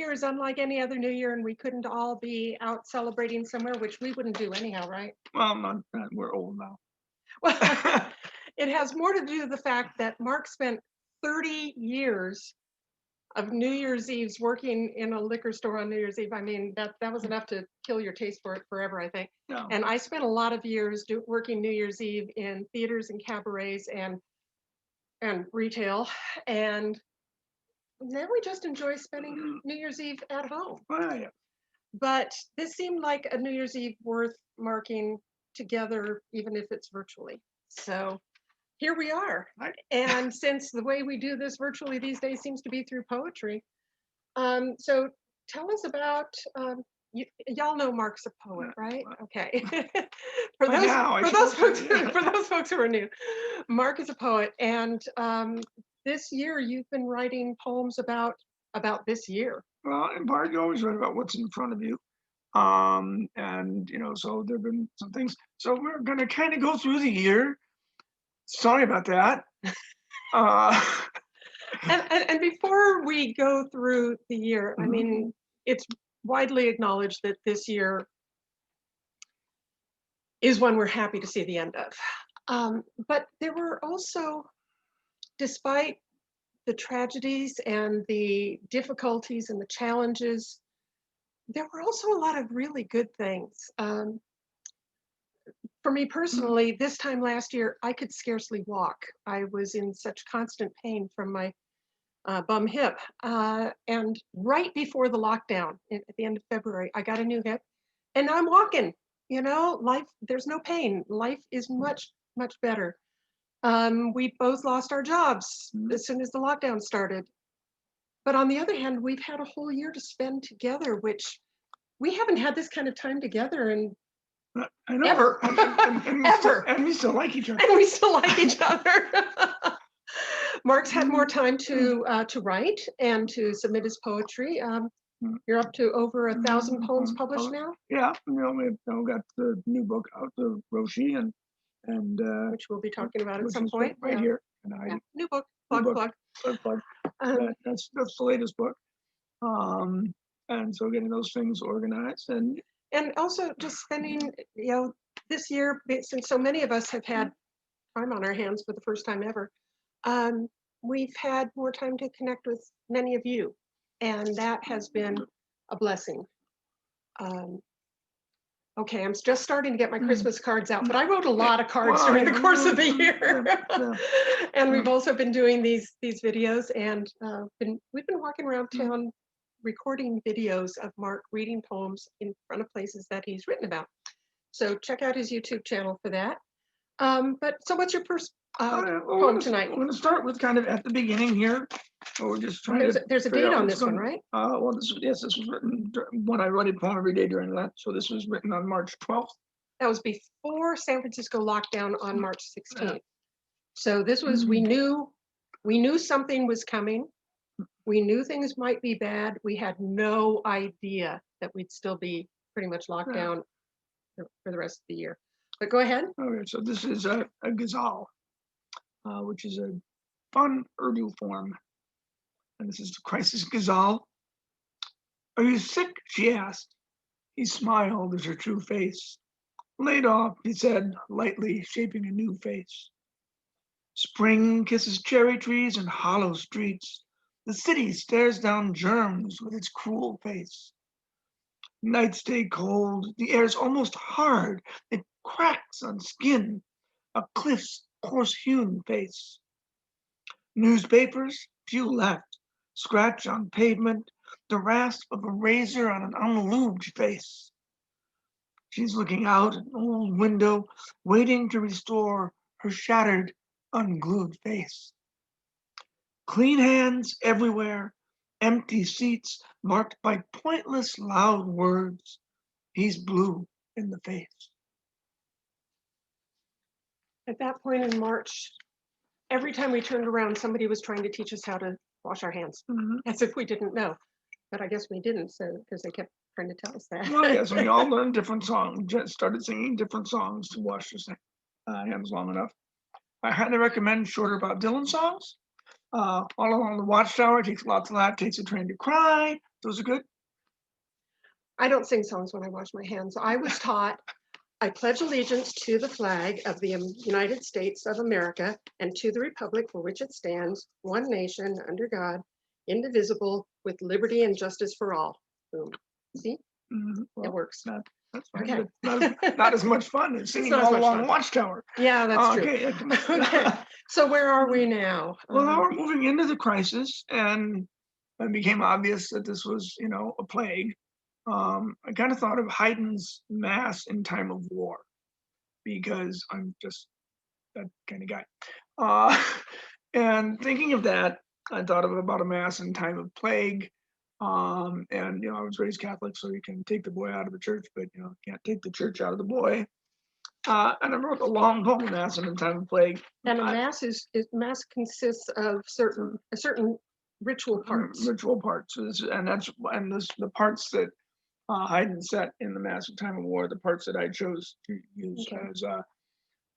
Year is unlike any other New Year, and we couldn't all be out celebrating somewhere, which we wouldn't do anyhow, right? Well, we're old now. Well, it has more to do with the fact that Mark spent 30 years of New Year's Eves working in a liquor store on New Year's Eve. I mean, that was enough to kill your taste for it forever, I think. No. And I spent a lot of years working New Year's Eve in theaters and cabarets and retail. And now we just enjoy spending New Year's Eve at home. Well, yeah. But this seemed like a New Year's Eve worth marking together, even if it's virtually. So here we are. Right. And since the way we do this virtually these days seems to be through poetry, so tell us about, y'all know Mark's a poet, right? Okay. for those folks who are new, Mark is a poet, and this year you've been writing poems about this year. Well, in part, you always write about what's in front of you. And so there've been some things. So we're gonna kind of go through the year. Sorry about that. And before we go through the year, I mean, it's widely acknowledged that this year is one we're happy to see the end of. But there were also, despite the tragedies and the difficulties and the challenges, there were also a lot of really good things. For me personally, this time last year, I could scarcely walk. I was in such constant pain from my bum hip. And right before the lockdown at the end of February, I got a new hip and I'm walking. Life, there's no pain. Life is much, much better. We both lost our jobs as soon as the lockdown started. But on the other hand, we've had a whole year to spend together, which we haven't had this kind of time together in ever. And we still like each other. And we still like each other. Mark's had more time to write and to submit his poetry. You're up to over 1,000 poems published now? Yeah, we've got the new book out of Roshi and which we'll be talking about at some point. Right here. Yeah. New book. Plug. That's the latest book. And so getting those things organized and also just spending, this year, since so many of us have had time on our hands for the first time ever, we've had more time to connect with many of you, and that has been a blessing. Okay, I'm just starting to get my Christmas cards out, but I wrote a lot of cards during the course of the year. And we've also been doing these videos, and we've been walking around town recording videos of Mark reading poems in front of places that he's written about. So check out his YouTube channel for that. But so what's your first poem tonight? I'm going to start with kind of at the beginning here. We're just trying there's a date on this one, right? Well, this was written when I write a poem every day during Lent. So this was written on March 12th. That was before San Francisco lockdown on March 16th. So this was, we knew something was coming. We knew things might be bad. We had no idea that we'd still be pretty much locked down for the rest of the year. But go ahead. Okay, so this is a Gazal, which is a fun Urdu form. And this is the Crisis Gazal. Are you sick? She asked. He smiled as her true face. Laid off, he said, lightly shaping a new face. Spring kisses cherry trees and hollow streets. The city stares down germs with its cruel face. Nights stay cold, the air's almost hard. It cracks on skin, a cliff's coarse-hewn face. Newspapers, few left, scratch on pavement, the rasp of a razor on an unlubed face. She's looking out an old window, waiting to restore her shattered, unglued face. Clean hands everywhere, empty seats marked by pointless loud words. He's blue in the face. At that point in March, every time we turned around, somebody was trying to teach us how to wash our hands, as if we didn't know. But I guess we didn't, so because they kept trying to tell us that. Well, yes, we all learned different songs, just started singing different songs to wash your hands long enough. I highly recommend shorter Bob Dylan songs. All along the Watchtower, takes lots of that, takes a train to cry. Those are good. I don't sing songs when I wash my hands. I was taught I pledge allegiance to the flag of the United States of America and to the republic for which it stands, one nation, under God, indivisible, with liberty and justice for all. Boom. See, Well, it works. that's fine. Okay. Not as much fun as singing not as all much along fun. the Watchtower. Yeah, that's true. Okay. Okay. So where are we now? Well, now we're moving into the crisis, and it became obvious that this was, a plague. I kind of thought of Haydn's Mass in Time of War because I'm just that kind of guy. Uh, and thinking of that, I thought of about a Mass in time of plague. And I was raised Catholic, so you can take the boy out of the church, but can't take the church out of the boy. And I wrote a long poem, Mass in time of plague. And a mass mass consists of certain ritual parts. Ritual parts, and the parts that Haydn set in the Mass in Time of War, the parts that I chose to use as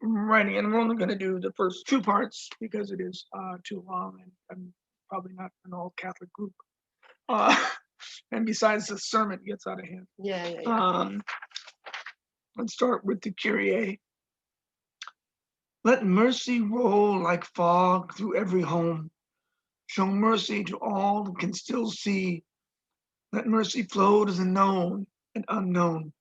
writing. And I'm only going to do the first two parts because it is too long, and I'm probably not an all Catholic group. And besides, the sermon gets out of hand. Yeah. Let's start with the Kyrie. Let mercy roll like fog through every home. Show mercy to all who can still see. Let mercy flow to the known and unknown.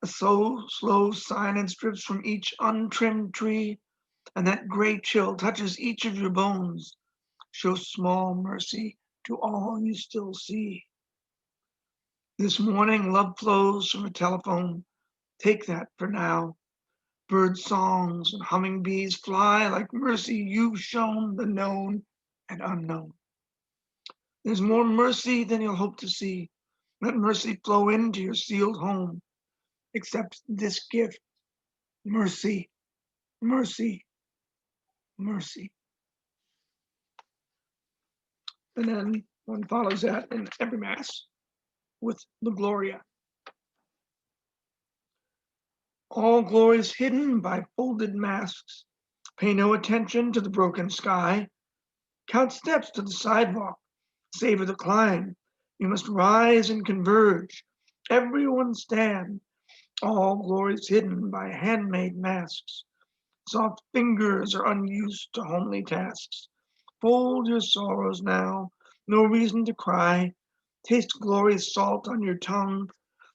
A slow silence drifts from each untrimmed tree, and that great chill touches each of your bones. Show small mercy to all you still see. This morning, love flows from a telephone. Take that for now. Bird songs and humming bees fly like mercy you've shown the known and unknown. There's more mercy than you'll hope to see. Let mercy flow into your sealed home. Accept this gift. Mercy, mercy, mercy. And then one follows that in every Mass with the Gloria. All glories hidden by folded masks. Pay no attention to the broken sky. Count steps to the sidewalk. Savor the climb. You must rise and converge. Everyone stand. All glories hidden by handmade masks. Soft fingers are unused to homely tasks. Fold your sorrows now. No reason to cry. Taste glory's salt on your tongue.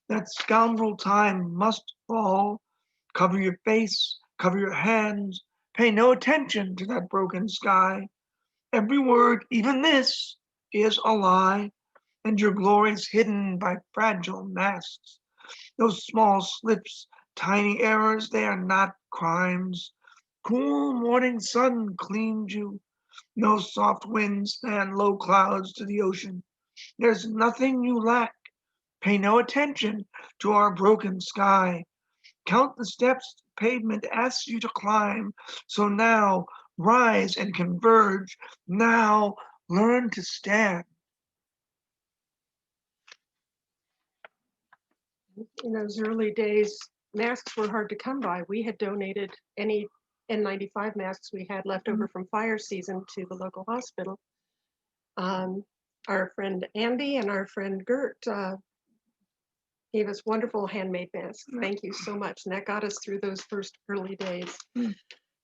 That scoundrel time must fall. Cover your face, cover your hands, pay no attention to that broken sky. Every word, even this, is a lie, and your glory's hidden by fragile masks. Those small slips, tiny errors, they are not crimes. Cool morning sun cleaned you. No soft winds fan low clouds to the ocean. There's nothing you lack. Pay no attention to our broken sky. Count the steps the pavement asks you to climb. So now rise and converge. Now learn to stand. In those early days, masks were hard to come by. We had donated any N95 masks we had left over from fire season to the local hospital. Our friend Andy and our friend Gert gave us wonderful handmade masks. Thank you so much. And that got us through those first early days.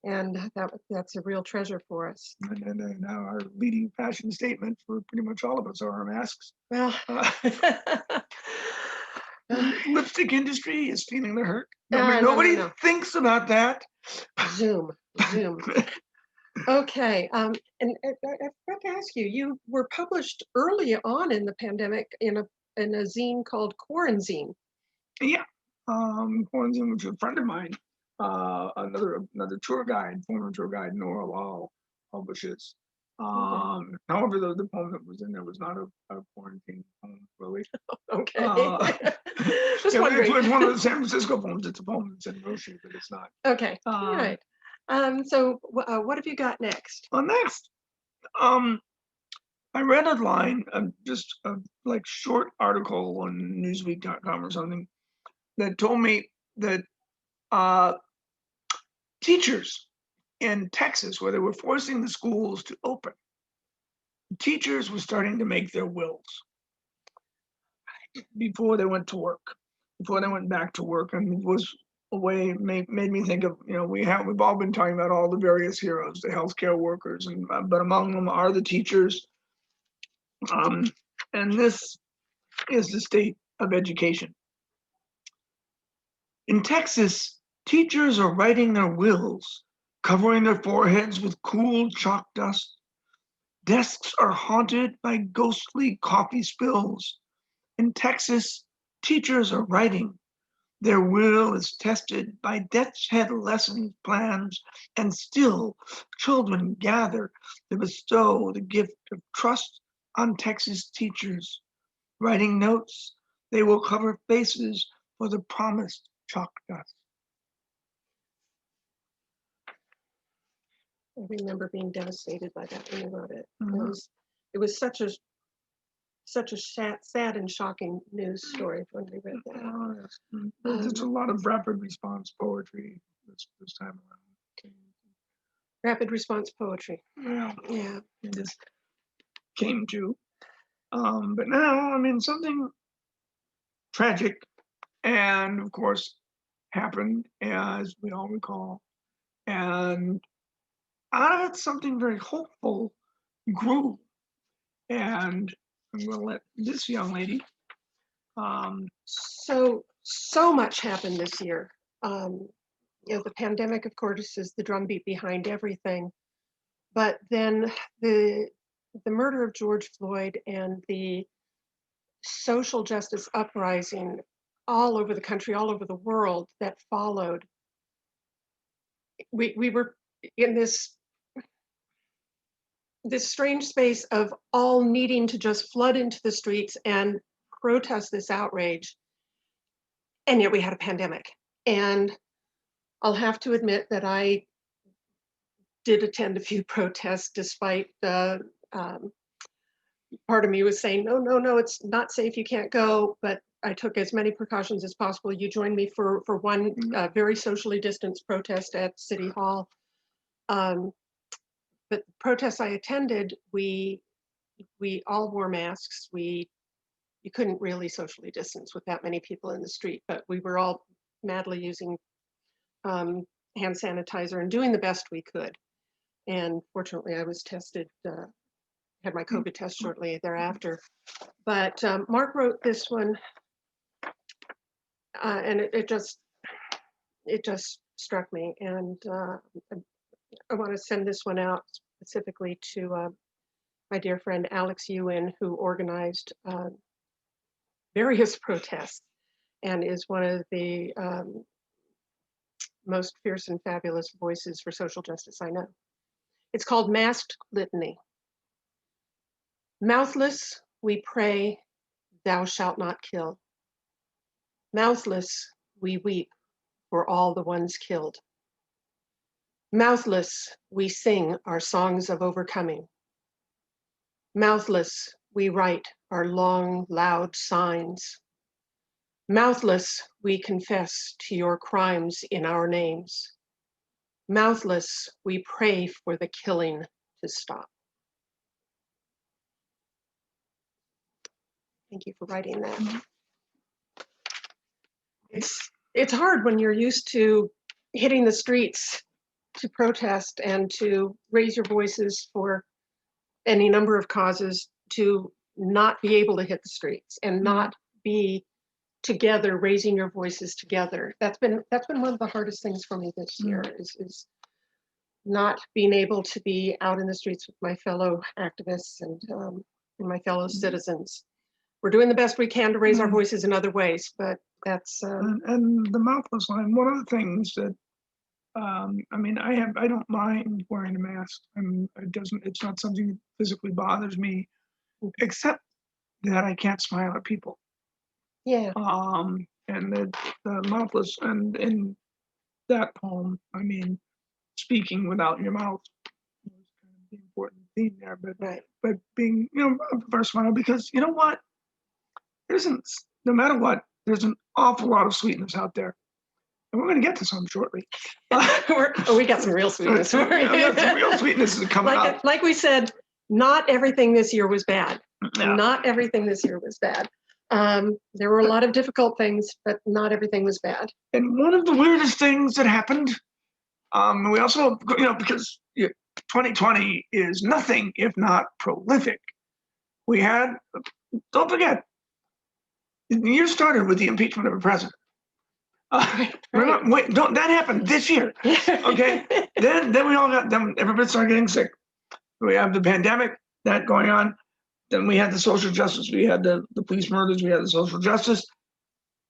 And that's a real treasure for us. And now our leading fashion statement for pretty much all of us are our masks. Well, lipstick industry is feeling the hurt. Nobody thinks about that. Zoom. Okay, and I forgot to ask you, you were published early on in the pandemic in a zine called Quarantine. Yeah, Quarantine, which is a friend of mine, another tour guide, former tour guide, Nora Lal, publishes. However, the poem that was in there was not a quarantine poem, really. Okay. Just wondering. It's one of the San Francisco poems. It's a poem that's in Roshi, but it's not. Okay. All right. So what have you got next? Next, I read a line, just a like short article on Newsweek.com or something that told me that teachers in Texas, where they were forcing the schools to open, teachers were starting to make their wills before they went to work, before they went back to work. And it was a way, made me think of, we've all been talking about all the various heroes, the healthcare workers, but among them are the teachers. And this is the state of education. In Texas, teachers are writing their wills, covering their foreheads with cool chalk dust. Desks are haunted by ghostly coffee spills. In Texas, teachers are writing. Their will is tested by death's head lesson plans, and still children gather to bestow the gift of trust on Texas teachers. Writing notes, they will cover faces for the promised chalk dust. I remember being devastated by that when I wrote it. Mhm. It was such a sad and shocking news story when we read that. Oh, yes. There's a lot of rapid response poetry this time around. Rapid response poetry. Yeah, Yeah. it just came to. But now, something tragic, and of course, happened, as we all recall. And out of it, something very hopeful grew. And I'm going to let this young lady. So much happened this year. The pandemic, of course, is the drumbeat behind everything. But then the murder of George Floyd and the social justice uprising all over the country, all over the world that followed. We were in this strange space of all needing to just flood into the streets and protest this outrage. And yet we had a pandemic. And I'll have to admit that I did attend a few protests, despite part of me was saying, no, it's not safe, you can't go. But I took as many precautions as possible. You joined me for one very socially distanced protest at City Hall. But the protests I attended, we all wore masks. You couldn't really socially distance with that many people in the street, but we were all madly using hand sanitizer and doing the best we could. And fortunately, I was tested, had my COVID test shortly thereafter. But Mark wrote this one, and it just struck me. And I want to send this one out specifically to my dear friend Alex Ewan, who organized various protests and is one of the most fierce and fabulous voices for social justice I know. It's called Masked Litany. Mouthless, we pray, thou shalt not kill. Mouthless, we weep for all the ones killed. Mouthless, we sing our songs of overcoming. Mouthless, we write our long, loud signs. Mouthless, we confess to your crimes in our names. Mouthless, we pray for the killing to stop. Thank you for writing that. It's hard when you're used to hitting the streets to protest and to raise your voices for any number of causes, to not be able to hit the streets and not be together, raising your voices together. That's been one of the hardest things for me this year, is not being able to be out in the streets with my fellow activists and my fellow citizens. We're doing the best we can to raise our voices in other ways, but that's and the mouthless line. One of the things that I don't mind wearing a mask. It's not something that physically bothers me, except that I can't smile at people. Yeah. And the mouthless, and in that poem, speaking without your mouth was kind of the important theme there. But right. But being, for a smile, because you know what, no matter what, there's an awful lot of sweetness out there. And we're going to get to some shortly. We got some real sweetness. Yeah, we got some real sweetness coming up. Like we said, not everything this year was bad. Yeah. Not everything this year was bad. There were a lot of difficult things, but not everything was bad. And one of the weirdest things that happened, we also, because 2020 is nothing if not prolific. We had, don't forget, the year started with the impeachment of a president. Right. Wait, that happened this year. Okay. then we all got them. Everybody started getting sick. We have the pandemic that going on. Then we had the social justice. We had the police murders. We had the social justice.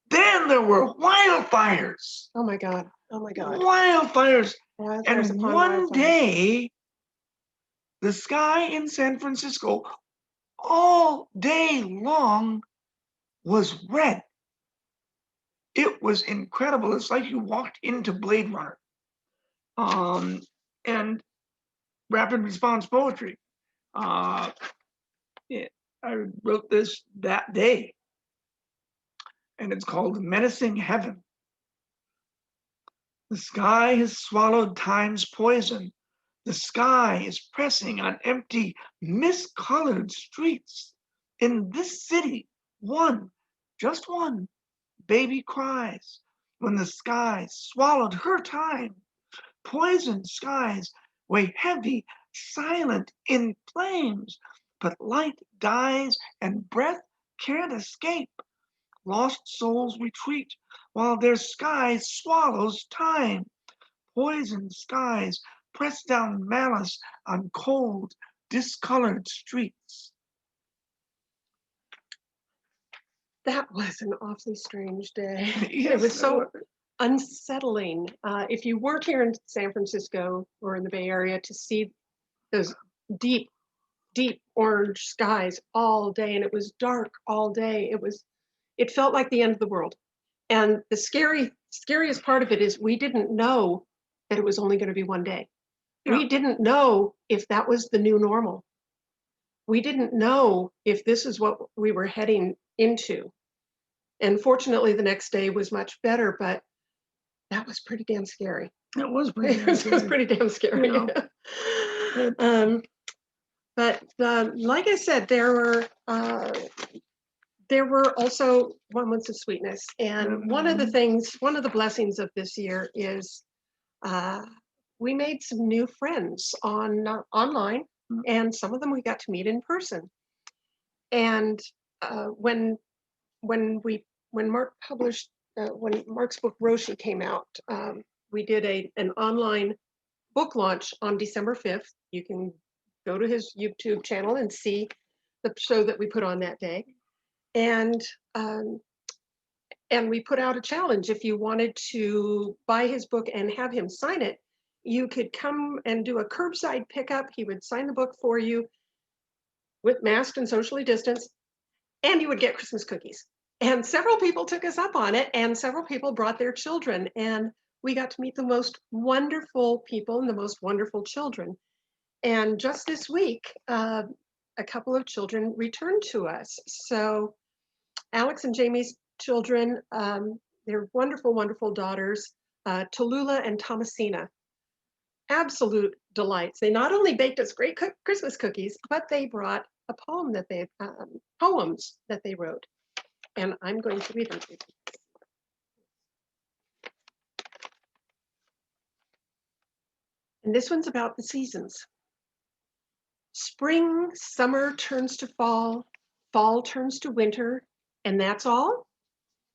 Then there were wildfires. Oh my God. Oh my God. Wildfires. Wildfires And upon one wildfires. day, the sky in San Francisco all day long was red. It was incredible. It's like you walked into Blade Runner. And rapid response poetry. I wrote this that day, and it's called Menacing Heaven. The sky has swallowed time's poison. The sky is pressing on empty, miscolored streets. In this city, just one, baby cries when the sky swallowed her time. Poisoned skies weigh heavy, silent in flames, but light dies and breath can't escape. Lost souls retreat while their sky swallows time. Poisoned skies press down malice on cold, discolored streets. That was an awfully strange day. Yes, it was so unsettling. If you weren't here in San Francisco or in the Bay Area to see those deep, deep orange skies all day, and it was dark all day, it felt like the end of the world. And the scariest part of it is we didn't know that it was only going to be one day. Yeah. We didn't know if that was the new normal. We didn't know if this is what we were heading into. And fortunately, the next day was much better, but that was pretty damn scary. It was pretty damn scary. It was pretty damn scary. But like I said, there were also moments of sweetness. And one of the blessings of this year is we made some new friends online, and some of them we got to meet in person. And when Mark published, when Mark's book Roshi came out, we did an online book launch on December 5th. You can go to his YouTube channel and see the show that we put on that day. And we put out a challenge. If you wanted to buy his book and have him sign it, you could come and do a curbside pickup. He would sign the book for you with masked and socially distanced, and you would get Christmas cookies. And several people took us up on it, and several people brought their children, and we got to meet the most wonderful people and the most wonderful children. And just this week, a couple of children returned to us. So Alex and Jamie's children, they're wonderful, wonderful daughters, Tallulah and Thomasina. Absolute delights. They not only baked us great Christmas cookies, but they brought a poems that they wrote. And I'm going to read them to you. And this one's about the seasons. Spring, summer turns to fall, fall turns to winter, and that's all?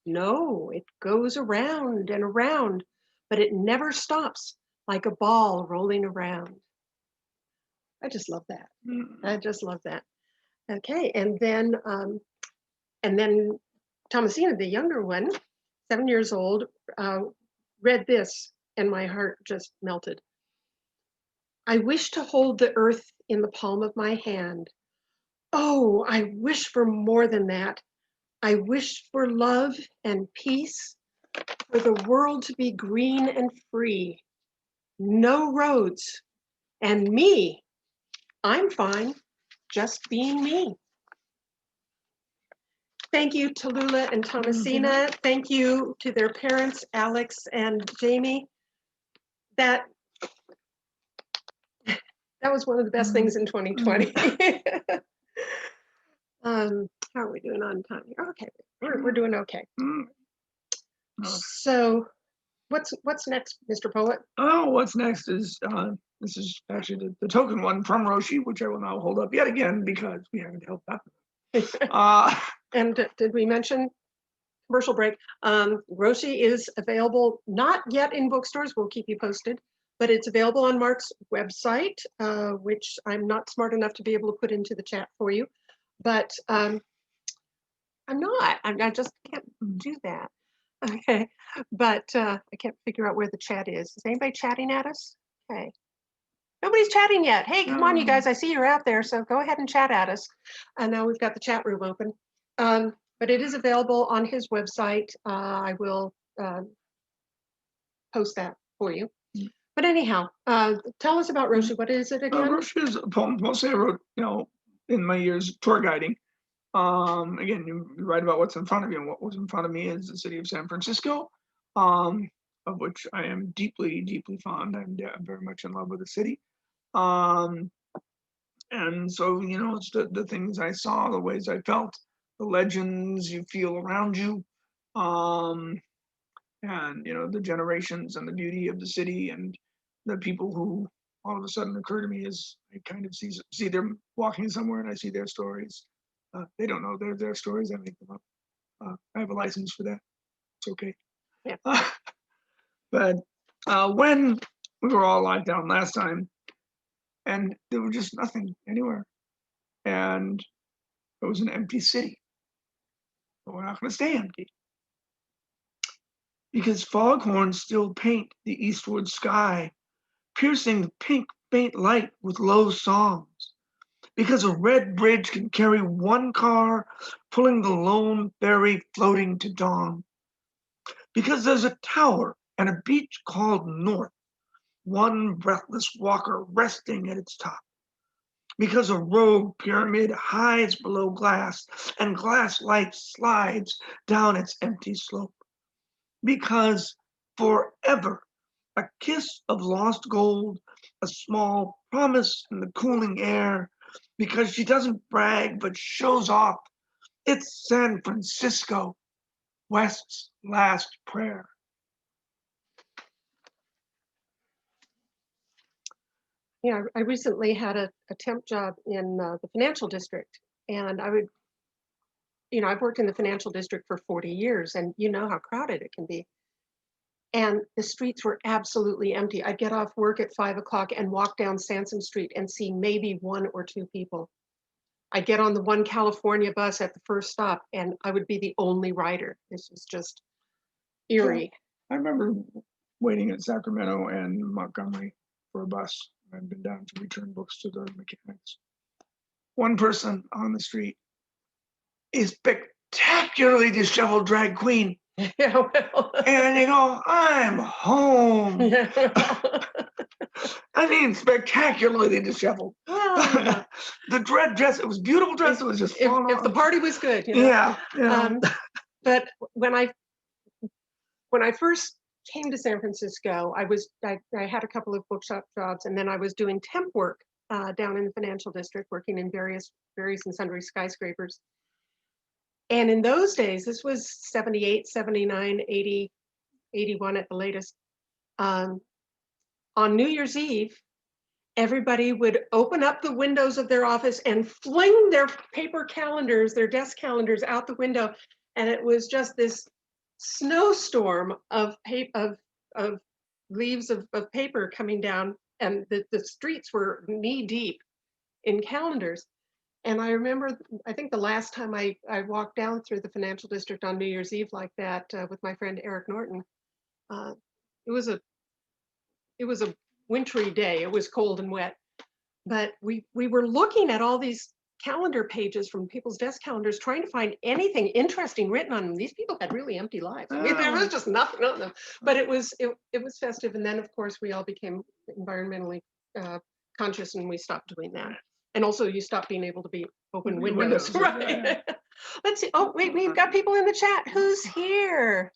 No, it goes around and around, but it never stops like a ball rolling around. I just love that. I just love that. Okay, and then Thomasina, the younger one, 7 years old, read this, and my heart just melted. I wish to hold the earth in the palm of my hand. Oh, I wish for more than that. I wish for love and peace, for the world to be green and free. No roads. And me, I'm fine, just being me. Thank you to Lula and Thomasina. Thank you to their parents, Alex and Jamie. That was one of the best things in 2020. How are we doing on time here? Okay, we're doing okay. So what's next, Mr. Poet? Oh, what's next is this is actually the token one from Roshi, which I will now hold up yet again because we haven't helped that. And did we mention commercial break? Roshi is available, not yet in bookstores. We'll keep you posted, but it's available on Mark's website, which I'm not smart enough to be able to put into the chat for you. But I just can't do that. Okay, but I can't figure out where the chat is. Is anybody chatting at us? Okay. Nobody's chatting yet. Hey, come on, you guys. I see you're out there, so go ahead and chat at us. And now we've got the chat room open. But it is available on his website. I will post that for you. But anyhow, tell us about Roshi. What is it again? Roshi is a poem mostly I wrote, in my years tour guiding. Again, you write about what's in front of you, and what was in front of me is the city of San Francisco, of which I am deeply, deeply fond. I'm very much in love with the city. And so, it's the things I saw, the ways I felt, the legends you feel around you, and, the generations and the beauty of the city and the people who all of a sudden occur to me as I kind of see them walking somewhere and I see their stories. They don't know their stories. I make them up. I have a license for that. It's okay. Yeah. But when we were all locked down last time, and there was just nothing anywhere, and it was an empty city. But we're not going to stay empty, because foghorns still paint the eastward sky, piercing the pink faint light with low songs. Because a red bridge can carry one car, pulling the lone ferry floating to dawn. Because there's a tower and a beach called North, one breathless walker resting at its top. Because a rogue pyramid hides below glass, and glass light slides down its empty slope. Because forever, a kiss of lost gold, a small promise in the cooling air, because she doesn't brag but shows off. It's San Francisco, West's last prayer. Yeah, I recently had a temp job in the financial district, and I've worked in the financial district for 40 years, and you know how crowded it can be. And the streets were absolutely empty. I'd get off work at 5 o'clock and walk down Sansom Street and see maybe one or two people. I'd get on the one California bus at the first stop, and I would be the only rider. This was just eerie. I remember waiting at Sacramento and Montgomery for a bus. I'd been down to return books to the mechanics. One person on the street, a spectacularly disheveled drag queen. Yeah, well. And you go, I'm home. Yeah. I mean, spectacularly disheveled. Well, The red dress, it was beautiful dress. It was just if the party was good, Yeah. But when I first came to San Francisco, I had a couple of bookshop jobs, and then I was doing temp work down in the financial district, working in various and sundry skyscrapers. And in those days, this was 78, 79, 80, 81 at the latest. On New Year's Eve, everybody would open up the windows of their office and fling their paper calendars, their desk calendars out the window. And it was just this snowstorm of leaves of paper coming down, and the streets were knee deep in calendars. And I remember, I think the last time I walked down through the financial district on New Year's Eve like that with my friend Eric Norton, it was a wintry day. It was cold and wet, but we were looking at all these calendar pages from people's desk calendars, trying to find anything interesting written on them. These people had really empty lives. I mean, there was just nothing on them, but it was festive. And then of course we all became environmentally conscious, and we stopped doing that. And also you stopped being able to be open windows, right? Let's see. Oh, wait, we've got people in the chat. Who's here?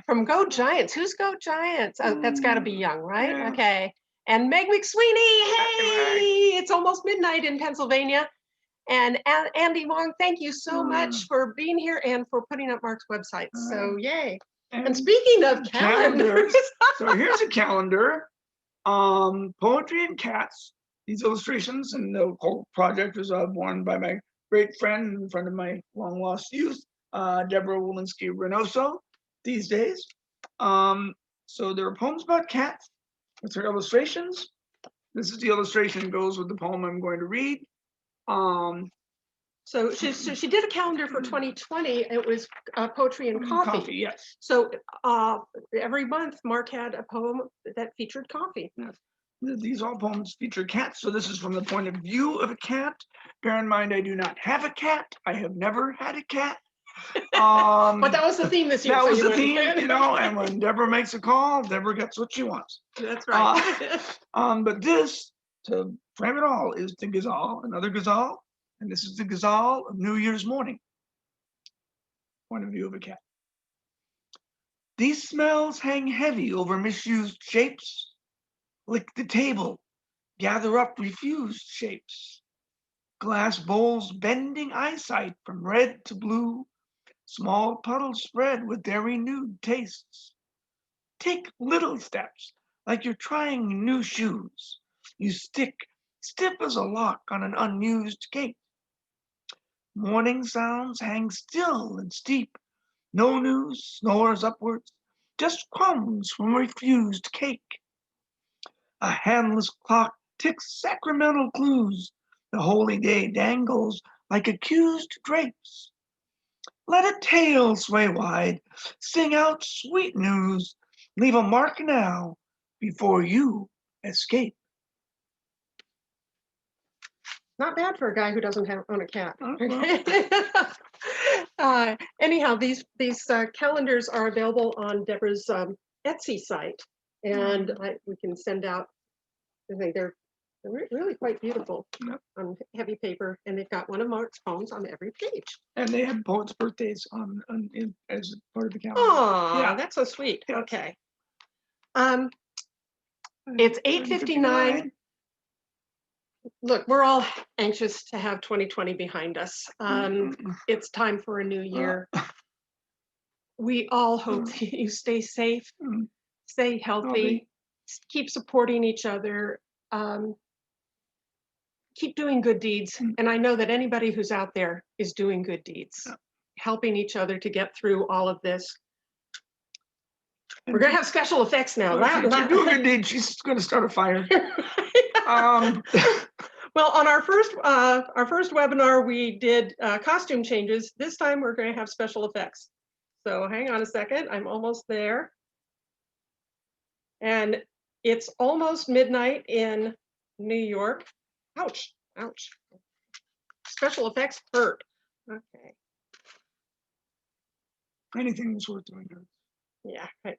From Go Giants. Who's Go Giants? Oh, that's got to be Young, right? Yeah. Okay. And Meg McSweeney. Hey, it's almost midnight in Pennsylvania. And Andy Wong, thank you so much for being here and for putting up Mark's website. So yay. And speaking of calendars. So here's a calendar. Poetry and Cats. These illustrations and the whole project was born by my great friend and friend of my long lost youth, Deborah Reynoso, these days. So there are poems about cats. It's her illustrations. This is the illustration goes with the poem I'm going to read. So she did a calendar for 2020. It was poetry and coffee. Yes. So every month Mark had a poem that featured coffee. Yes. These all poems feature cats. So this is from the point of view of a cat. Bear in mind, I do not have a cat. I have never had a cat. But that was the theme this year. That was the theme, you know, and when Deborah makes a call, Deborah gets what she wants. That's right. But this, to frame it all, is the Gazal, another Gazal, and this is the Gazal of New Year's morning. Point of view of a cat. These smells hang heavy over misused shapes. Lick the table, gather up refused shapes. Glass bowls bending eyesight from red to blue. Small puddles spread with their renewed tastes. Take little steps like you're trying new shoes. You stick stiff as a lock on an unused gate. Morning sounds hang still and steep. No news snores upwards, just crumbs from refused cake. A handless clock ticks sacramental clues. The holy day dangles like accused drapes. Let a tale sway wide, sing out sweet news. Leave a mark now before you escape. Not bad for a guy who doesn't own a cat. Well. Anyhow, these calendars are available on Deborah's Etsy site, and we can send out. I think they're really quite beautiful on heavy paper, and they've got one of Mark's poems on every page. And they have poets' birthdays as part of the calendar. Oh, yeah, that's so sweet. Yes. Okay. It's 8:59. Look, we're all anxious to have 2020 behind us. It's time for a new year. We all hope that you stay safe, stay healthy, keep supporting each other, keep doing good deeds. And I know that anybody who's out there is doing good deeds, helping each other to get through all of this. We're going to have special effects now. To do a good deed, she's going to start a fire. Well, on our first webinar, we did costume changes. This time, we're going to have special effects. So hang on a second. I'm almost there. And it's almost midnight in New York. Ouch, ouch. Special effects hurt. Okay. Anything that's worth doing. Yeah, right.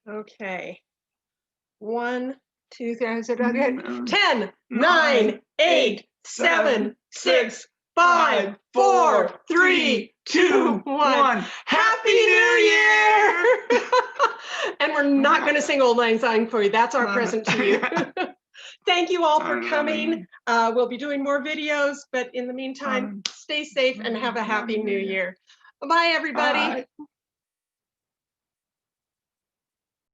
Okay. 1, 2, 3, 10, 9, 8, 7, 6, 5, 4, 3, 2, 1. Happy New Year! And we're not going to sing Old Lang Syne for you. That's our present to you. Thank you all for coming. We'll be doing more videos, but in the meantime, stay safe and have a happy New Year. Bye, everybody. Bye.